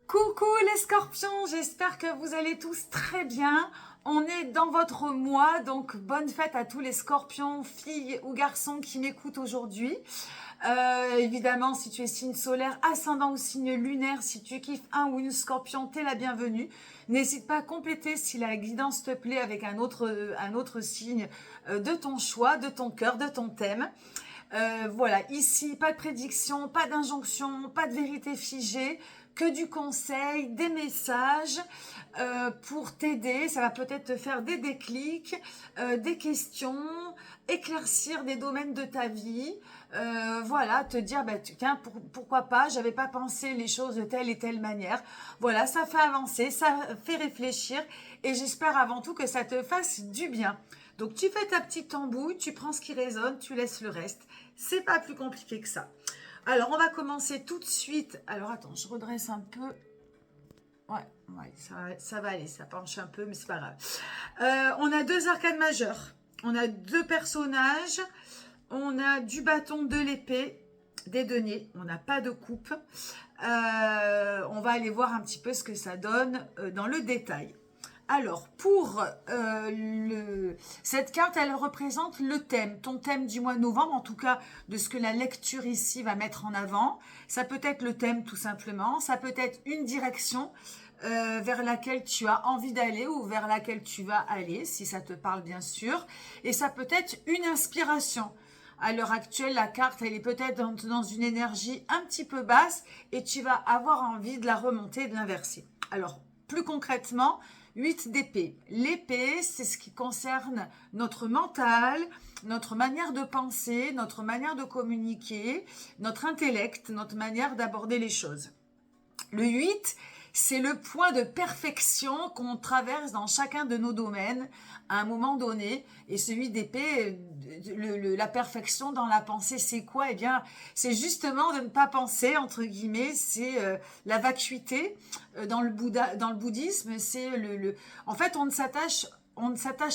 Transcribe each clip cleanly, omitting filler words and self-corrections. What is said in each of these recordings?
Coucou les scorpions, j'espère que vous allez tous très bien. On est dans votre mois, donc bonne fête à tous les scorpions, filles ou garçons qui m'écoutent aujourd'hui. Évidemment, si tu es signe solaire, ascendant ou signe lunaire, si tu kiffes un ou une scorpion, t'es la bienvenue. N'hésite pas à compléter si la guidance te plaît avec un autre signe de ton choix, de ton cœur, de ton thème. Voilà, ici, pas de prédiction, pas d'injonction, pas de vérité figée, que du conseil, des messages pour t'aider. Ça va peut-être te faire des déclics, des questions, éclaircir des domaines de ta vie. Voilà, te dire, bah, tiens, pourquoi pas, j'avais pas pensé les choses de telle et telle manière. Voilà, ça fait avancer, ça fait réfléchir et j'espère avant tout que ça te fasse du bien. Donc, tu fais ta petite tambouille, tu prends ce qui résonne, tu laisses le reste. C'est pas plus compliqué que ça. Alors, on va commencer tout de suite. Alors, attends, je redresse un peu. Ouais, ça va aller, ça penche un peu, mais c'est pas grave. On a deux arcanes majeures. On a deux personnages. On a du bâton, de l'épée, des deniers. On n'a pas de coupe. On va aller voir un petit peu ce que ça donne dans le détail. Alors, pour cette carte, elle représente le thème, ton thème du mois de novembre, en tout cas de ce que la lecture ici va mettre en avant. Ça peut être le thème tout simplement, ça peut être une direction vers laquelle tu as envie d'aller ou vers laquelle tu vas aller, si ça te parle bien sûr. Et ça peut être une inspiration. À l'heure actuelle, la carte, elle est peut-être dans une énergie un petit peu basse et tu vas avoir envie de la remonter et de l'inverser. Alors, plus concrètement, 8 d'épée. L'épée, c'est ce qui concerne notre mental, notre manière de penser, notre manière de communiquer, notre intellect, notre manière d'aborder les choses. Le 8, c'est le point de perfection qu'on traverse dans chacun de nos domaines à un moment donné. Et celui d'épée, la perfection dans la pensée, c'est quoi? Eh bien, c'est justement de ne pas penser, entre guillemets, c'est la vacuité. Dans le bouddhisme, c'est En fait, on ne s'attache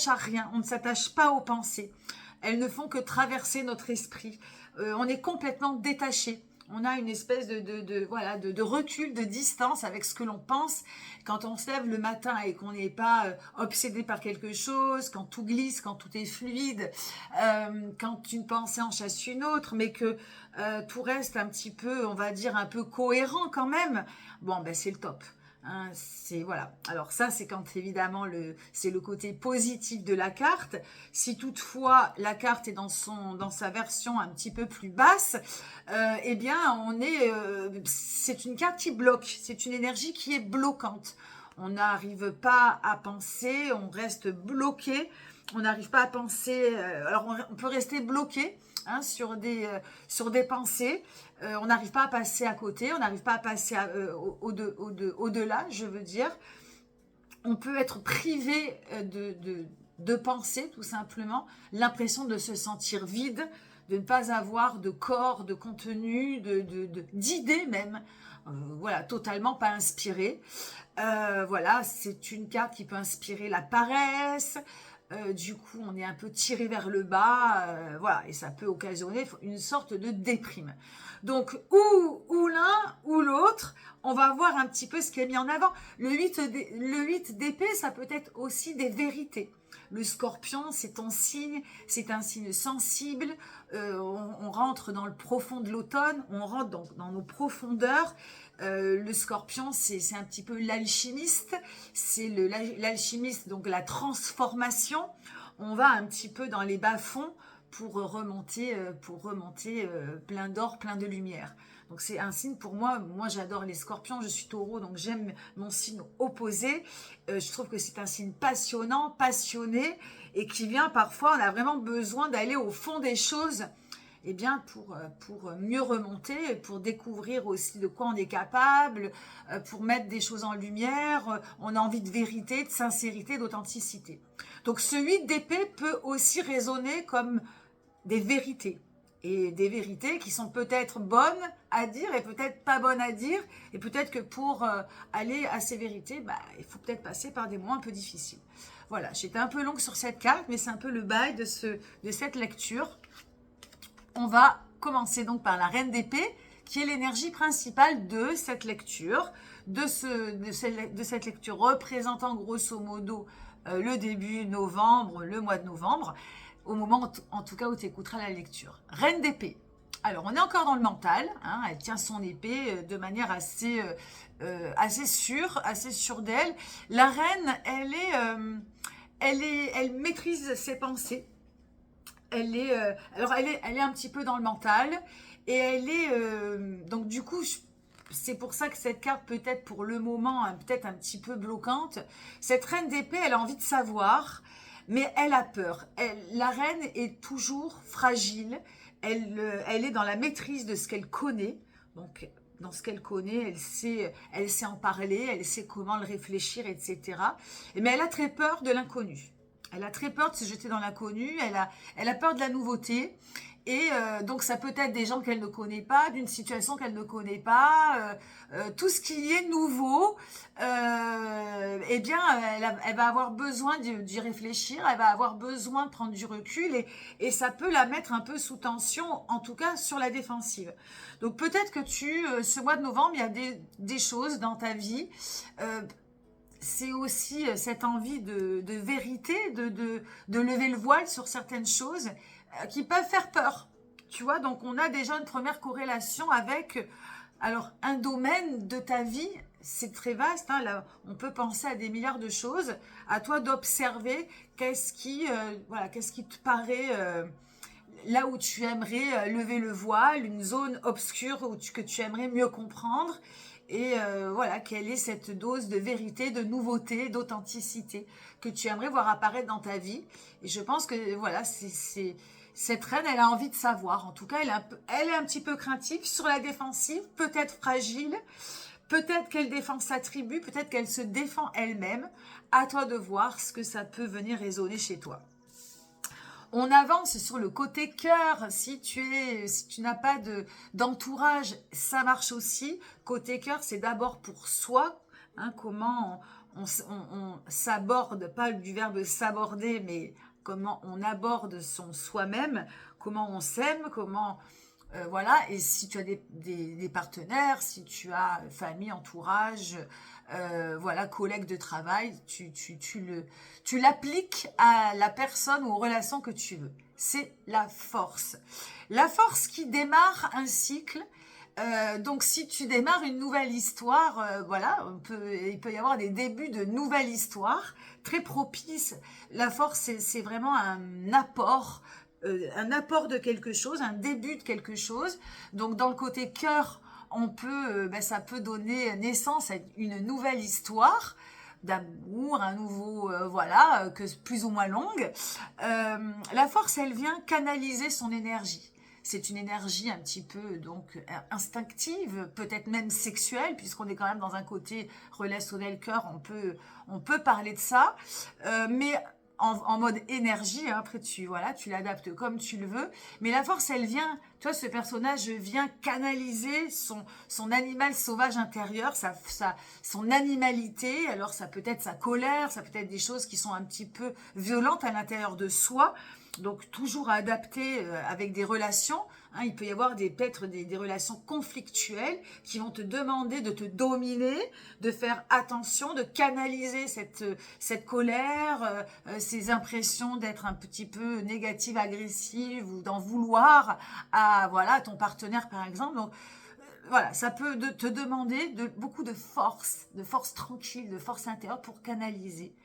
à rien, on ne s'attache pas aux pensées. Elles ne font que traverser notre esprit. On est complètement détaché. On a une espèce de recul, de distance avec ce que l'on pense quand on se lève le matin et qu'on n'est pas obsédé par quelque chose, quand tout glisse, quand tout est fluide, quand une pensée en chasse une autre, mais que tout reste un petit peu, on va dire, un peu cohérent quand même. Bon, ben c'est le top. Hein, c'est voilà. Alors ça, c'est quand évidemment c'est le côté positif de la carte. Si toutefois la carte est dans sa version un petit peu plus basse, eh bien c'est une carte qui bloque. C'est une énergie qui est bloquante. On n'arrive pas à penser, on reste bloqué. On n'arrive pas à penser. Alors on peut rester bloqué. Hein, sur des pensées, on n'arrive pas à passer à côté, on n'arrive pas à passer au-delà, je veux dire. On peut être privé de penser, tout simplement, l'impression de se sentir vide, de ne pas avoir de corps, de contenu, d'idées même, voilà, totalement pas inspiré. Voilà, c'est une carte qui peut inspirer la paresse. Du coup, on est un peu tiré vers le bas, voilà, et ça peut occasionner une sorte de déprime. Donc, ou l'un ou l'autre, on va voir un petit peu ce qui est mis en avant. Le 8 d'épée, ça peut être aussi des vérités. Le scorpion, c'est ton signe, c'est un signe sensible. On rentre dans le profond de l'automne, on rentre dans nos profondeurs. Le scorpion, c'est un petit peu l'alchimiste, c'est l'alchimiste, donc la transformation. On va un petit peu dans les bas-fonds pour remonter plein d'or, plein de lumière. Donc c'est un signe pour moi j'adore les scorpions, je suis taureau, donc j'aime mon signe opposé. Je trouve que c'est un signe passionnant, passionné, et qui vient parfois, on a vraiment besoin d'aller au fond des choses, eh bien pour mieux remonter, pour découvrir aussi de quoi on est capable, pour mettre des choses en lumière. On a envie de vérité, de sincérité, d'authenticité. Donc ce 8 d'épée peut aussi résonner comme des vérités. Et des vérités qui sont peut-être bonnes à dire et peut-être pas bonnes à dire. Et peut-être que pour aller à ces vérités, il faut peut-être passer par des moments un peu difficiles. Voilà, j'étais un peu longue sur cette carte, mais c'est un peu le bail de cette lecture. On va commencer donc par la reine d'épée, qui est l'énergie principale de cette lecture, de cette lecture représentant grosso modo le début novembre, le mois de novembre, au moment en tout cas où tu écouteras la lecture. Reine d'épée. Alors, on est encore dans le mental, hein, elle tient son épée de manière assez sûre d'elle. La reine, elle maîtrise ses pensées. Elle est un petit peu dans le mental et donc du coup, c'est pour ça que cette carte peut-être pour le moment, hein, peut-être un petit peu bloquante. Cette reine d'épée, elle a envie de savoir, mais elle a peur. La reine est toujours fragile. Elle est dans la maîtrise de ce qu'elle connaît. Donc, dans ce qu'elle connaît, elle sait en parler, elle sait comment le réfléchir, etc. Mais elle a très peur de l'inconnu. Elle a très peur de se jeter dans l'inconnu, elle a peur de la nouveauté. Et donc ça peut être des gens qu'elle ne connaît pas, d'une situation qu'elle ne connaît pas, tout ce qui est nouveau, eh bien elle va avoir besoin d'y réfléchir, elle va avoir besoin de prendre du recul et ça peut la mettre un peu sous tension, en tout cas sur la défensive. Donc peut-être que ce mois de novembre, il y a des choses dans ta vie, c'est aussi cette envie de vérité, de lever le voile sur certaines choses qui peuvent faire peur. Tu vois, donc on a déjà une première corrélation avec un domaine de ta vie, c'est très vaste, hein, là, on peut penser à des milliards de choses. À toi d'observer qu'est-ce qui te paraît là où tu aimerais lever le voile, une zone obscure que tu aimerais mieux comprendre. Et voilà, quelle est cette dose de vérité, de nouveauté, d'authenticité que tu aimerais voir apparaître dans ta vie. Et je pense que voilà, cette reine, elle a envie de savoir. En tout cas, elle est un petit peu craintive, sur la défensive, peut-être fragile, peut-être qu'elle défend sa tribu, peut-être qu'elle se défend elle-même. À toi de voir ce que ça peut venir résonner chez toi. On avance sur le côté cœur. Si tu n'as pas d'entourage, ça marche aussi. Côté cœur, c'est d'abord pour soi. Hein, comment on s'aborde, pas du verbe s'aborder, mais comment on aborde son soi-même, comment on s'aime, voilà. Et si tu as des partenaires, si tu as famille, entourage, voilà, collègues de travail, tu l'appliques à la personne ou aux relations que tu veux. C'est la force. La force qui démarre un cycle. Donc si tu démarres une nouvelle histoire, voilà, il peut y avoir des débuts de nouvelles histoires très propices. La force, c'est vraiment un apport de quelque chose, un début de quelque chose. Donc dans le côté cœur, ça peut donner naissance à une nouvelle histoire d'amour, un nouveau, voilà, que plus ou moins longue. La force, elle vient canaliser son énergie. C'est une énergie un petit peu donc instinctive, peut-être même sexuelle, puisqu'on est quand même dans un côté relationnel cœur, on peut parler de ça, mais en mode énergie, hein, après tu l'adaptes comme tu le veux, mais la force elle vient, toi ce personnage vient canaliser son animal sauvage intérieur, son animalité, alors ça peut être sa colère, ça peut être des choses qui sont un petit peu violentes à l'intérieur de soi, donc toujours à adapter avec des relations, hein, il peut y avoir peut-être des relations conflictuelles qui vont te demander de te dominer, de faire attention, de canaliser cette colère, ces impressions d'être un petit peu négative, agressive ou d'en vouloir à ton partenaire par exemple. Donc voilà, ça peut te demander beaucoup de force tranquille, de force intérieure pour canaliser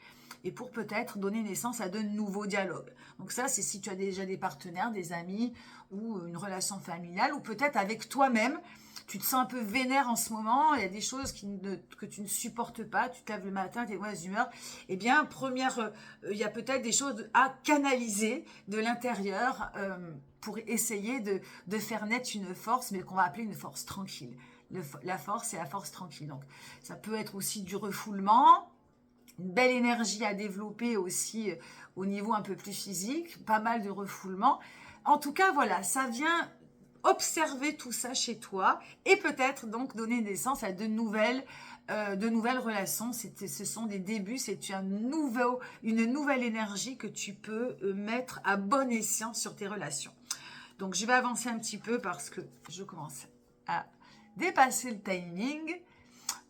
et pour peut-être donner naissance à de nouveaux dialogues. Donc ça, c'est si tu as déjà des partenaires, des amis ou une relation familiale ou peut-être avec toi-même. Tu te sens un peu vénère en ce moment, il y a des choses que tu ne supportes pas, tu te lèves le matin, tu es de mauvaise humeur. Eh bien, il y a peut-être des choses à canaliser de l'intérieur pour essayer de faire naître une force, mais qu'on va appeler une force tranquille. La force, c'est la force tranquille. Donc, ça peut être aussi du refoulement, une belle énergie à développer aussi au niveau un peu plus physique, pas mal de refoulement. En tout cas, voilà, ça vient observer tout ça chez toi et peut-être donc donner naissance à de nouvelles relations. Ce sont des débuts, c'est une nouvelle énergie que tu peux mettre à bon escient sur tes relations. Donc, je vais avancer un petit peu parce que je commence à dépasser le timing.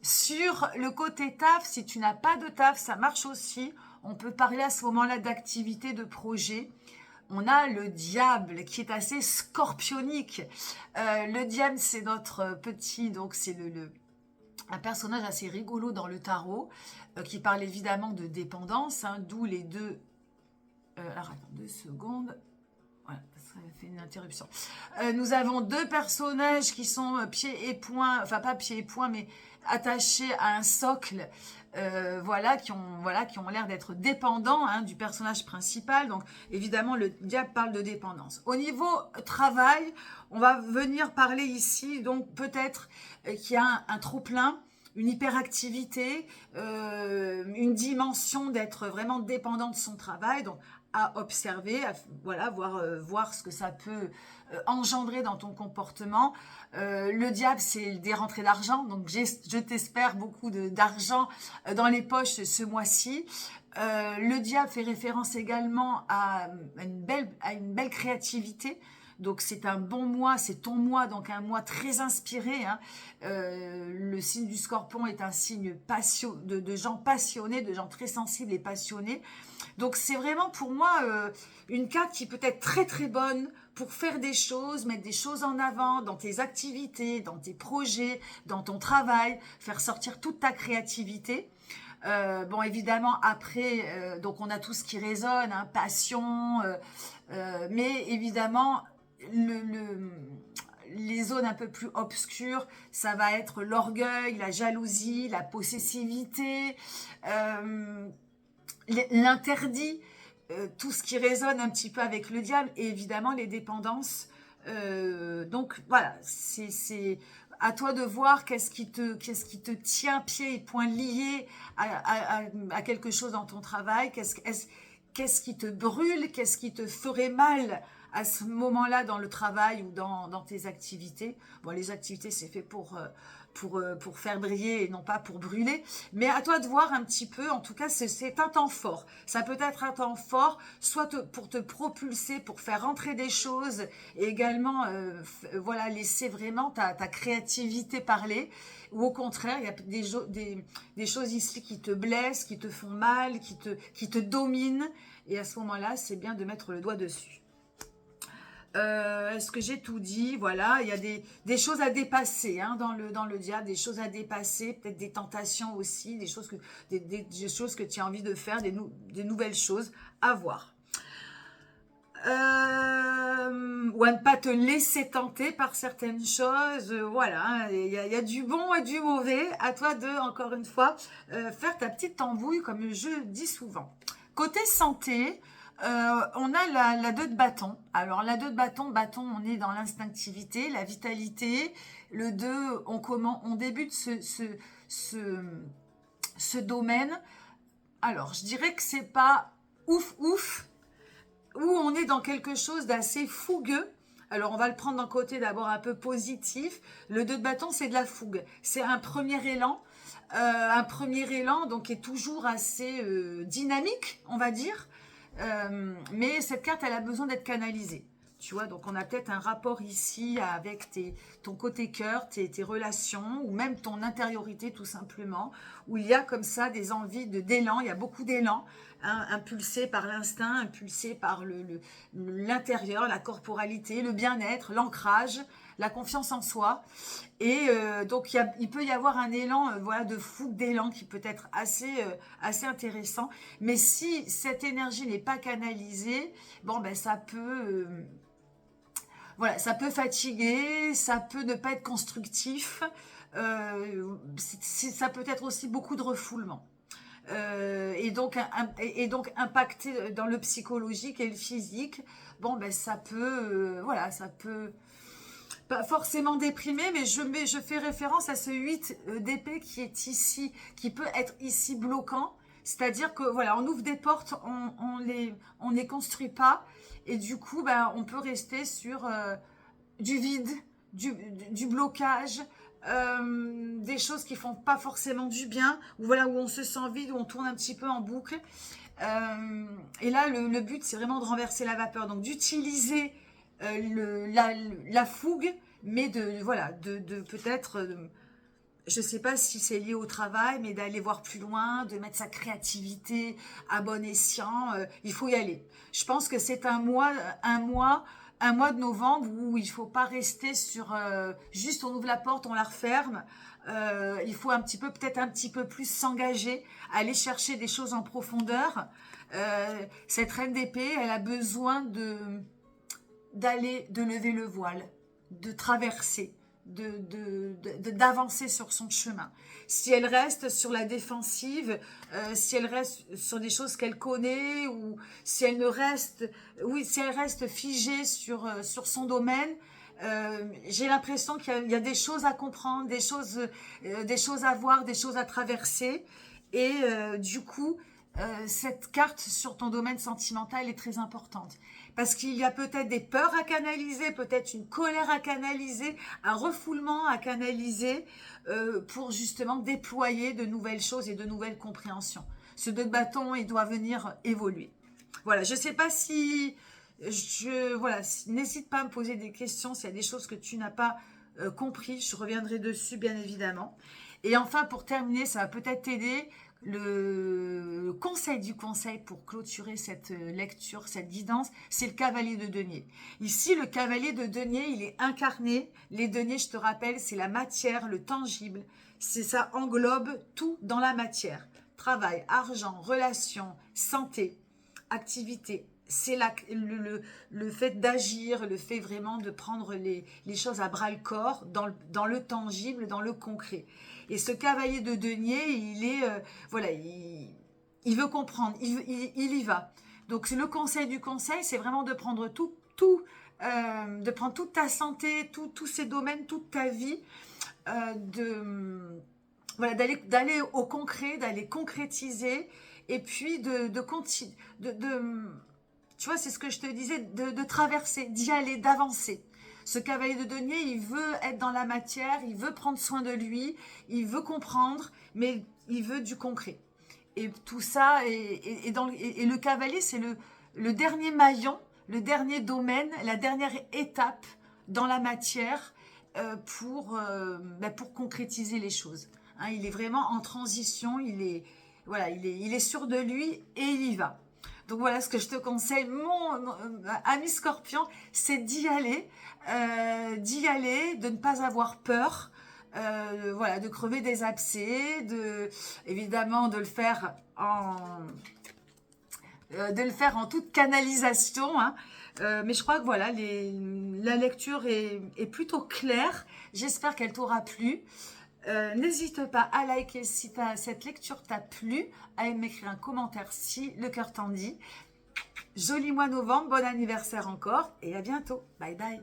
Sur le côté taf, si tu n'as pas de taf, ça marche aussi. On peut parler à ce moment-là d'activité, de projet. On a le diable qui est assez scorpionique. Le diable, c'est notre petit, donc c'est un personnage assez rigolo dans le tarot, qui parle évidemment de dépendance, hein, d'où les deux... alors, attends 2 secondes. Voilà, ça fait une interruption. Nous avons 2 personnages qui sont pieds et poings, enfin pas pieds et poings, mais attachés à un socle, voilà, qui ont l'air d'être dépendants, hein, du personnage principal. Donc évidemment, le diable parle de dépendance. Au niveau travail, on va venir parler ici, donc peut-être qu'il y a un trop-plein, une hyperactivité, une dimension d'être vraiment dépendant de son travail, donc à observer, voilà, voir ce que ça peut engendrer dans ton comportement. Le diable, c'est des rentrées d'argent, donc je t'espère beaucoup d'argent dans les poches ce mois-ci. Le diable fait référence également à une belle créativité. Donc c'est un bon mois, c'est ton mois, donc un mois très inspiré, hein. Le signe du Scorpion est un signe de gens passionnés, de gens très sensibles et passionnés. Donc c'est vraiment pour moi une carte qui peut être très très bonne pour faire des choses, mettre des choses en avant dans tes activités, dans tes projets, dans ton travail, faire sortir toute ta créativité. Bon, évidemment, après, donc on a tout ce qui résonne, hein, passion, mais évidemment, les zones un peu plus obscures, ça va être l'orgueil, la jalousie, la possessivité, l'interdit, tout ce qui résonne un petit peu avec le diable, et évidemment les dépendances. Donc voilà, c'est à toi de voir qu'est-ce qui te tient pied et poings liés à quelque chose dans ton travail, qu'est-ce qui te brûle, qu'est-ce qui te ferait mal à ce moment-là dans le travail ou dans tes activités. Bon, les activités, c'est fait pour faire briller et non pas pour brûler. Mais à toi de voir un petit peu, en tout cas, c'est un temps fort. Ça peut être un temps fort, soit pour te propulser, pour faire rentrer des choses, et également, voilà, laisser vraiment ta créativité parler. Ou au contraire, il y a des choses ici qui te blessent, qui te font mal, qui te dominent. Et à ce moment-là, c'est bien de mettre le doigt dessus. Est-ce que j'ai tout dit? Voilà, il y a des choses à dépasser, hein, dans le diable, des choses à dépasser, peut-être des tentations aussi, des choses que tu as envie de faire, des nouvelles choses à voir. Ou à ne pas te laisser tenter par certaines choses, voilà, hein, il y a du bon et du mauvais, à toi de, encore une fois, faire ta petite tambouille, comme je dis souvent. Côté santé, on a la 2 de bâton. Alors la 2 de bâton, on est dans l'instinctivité, la vitalité. Le 2, on débute ce domaine. Alors je dirais que c'est pas ouf, où on est dans quelque chose d'assez fougueux. Alors, on va le prendre d'un côté d'abord un peu positif. Le 2 de bâton, c'est de la fougue. C'est un premier élan. Donc qui est toujours assez dynamique, on va dire. Mais cette carte, elle a besoin d'être canalisée. Tu vois, donc on a peut-être un rapport ici avec ton côté cœur, tes relations, ou même ton intériorité tout simplement, où il y a comme ça des envies d'élan, il y a beaucoup d'élan, hein, impulsé par l'instinct, impulsé par l'intérieur, la corporalité, le bien-être, l'ancrage, la confiance en soi. Et donc il peut y avoir un élan, voilà, de fougue, d'élan qui peut être assez intéressant. Mais si cette énergie n'est pas canalisée, bon ben ça peut... voilà, ça peut fatiguer, ça peut ne pas être constructif, ça peut être aussi beaucoup de refoulement. Et donc impacter dans le psychologique et le physique. Bon, ben ça peut, voilà, ça peut pas forcément déprimer, mais je fais référence à ce 8 d'épée qui est ici, qui peut être ici bloquant. C'est-à-dire que voilà, on ouvre des portes, on les construit pas, et du coup, ben, on peut rester sur du vide, du blocage, des choses qui font pas forcément du bien, ou voilà, où on se sent vide, où on tourne un petit peu en boucle. Et là, le but, c'est vraiment de renverser la vapeur, donc d'utiliser la fougue mais voilà, de peut-être, je ne sais pas si c'est lié au travail, mais d'aller voir plus loin, de mettre sa créativité à bon escient, il faut y aller. Je pense que c'est un mois de novembre où il ne faut pas rester sur juste on ouvre la porte, on la referme. Il faut peut-être un petit peu plus s'engager, aller chercher des choses en profondeur. Cette reine d'épée, elle a besoin de lever le voile, de traverser, d'avancer sur son chemin. Si elle reste sur la défensive, si elle reste sur des choses qu'elle connaît, ou si elle si elle reste figée sur son domaine, j'ai l'impression qu'il y a des choses à comprendre, des choses à voir, des choses à traverser. Et du coup, cette carte sur ton domaine sentimental est très importante. Parce qu'il y a peut-être des peurs à canaliser, peut-être une colère à canaliser, un refoulement à canaliser pour justement déployer de nouvelles choses et de nouvelles compréhensions. Ce 2 de bâton, il doit venir évoluer. Voilà, je ne sais pas si... voilà, n'hésite pas à me poser des questions s'il y a des choses que tu n'as pas compris. Je reviendrai dessus, bien évidemment. Et enfin, pour terminer, ça va peut-être t'aider. Le conseil du conseil pour clôturer cette lecture, cette guidance, c'est le cavalier de denier. Ici, le cavalier de denier, il est incarné. Les deniers, je te rappelle, c'est la matière, le tangible. Ça englobe tout dans la matière. Travail, argent, relations, santé, activité. C'est le fait d'agir, le fait vraiment de prendre les choses à bras le corps, dans le tangible, dans le concret. Et ce cavalier de denier, il est, voilà, il veut comprendre, il y va. Donc le conseil du conseil, c'est vraiment de prendre de prendre toute ta santé, tous ces domaines, toute ta vie, voilà, d'aller au concret, d'aller concrétiser, et puis tu vois, c'est ce que je te disais, de traverser, d'y aller, d'avancer. Ce cavalier de denier, il veut être dans la matière, il veut prendre soin de lui, il veut comprendre, mais il veut du concret. Et tout ça, et le cavalier, c'est le dernier maillon, le dernier domaine, la dernière étape dans la matière pour concrétiser les choses. Hein, il est vraiment en transition, voilà, il est sûr de lui et il y va. Donc voilà, ce que je te conseille, mon ami Scorpion, c'est d'y aller, de ne pas avoir peur, voilà, de crever des abcès, évidemment de le faire en toute canalisation, hein. Mais je crois que voilà, la lecture est plutôt claire. J'espère qu'elle t'aura plu. N'hésite pas à liker si cette lecture t'a plu, à m'écrire un commentaire si le cœur t'en dit. Joli mois novembre, bon anniversaire encore et à bientôt. Bye bye.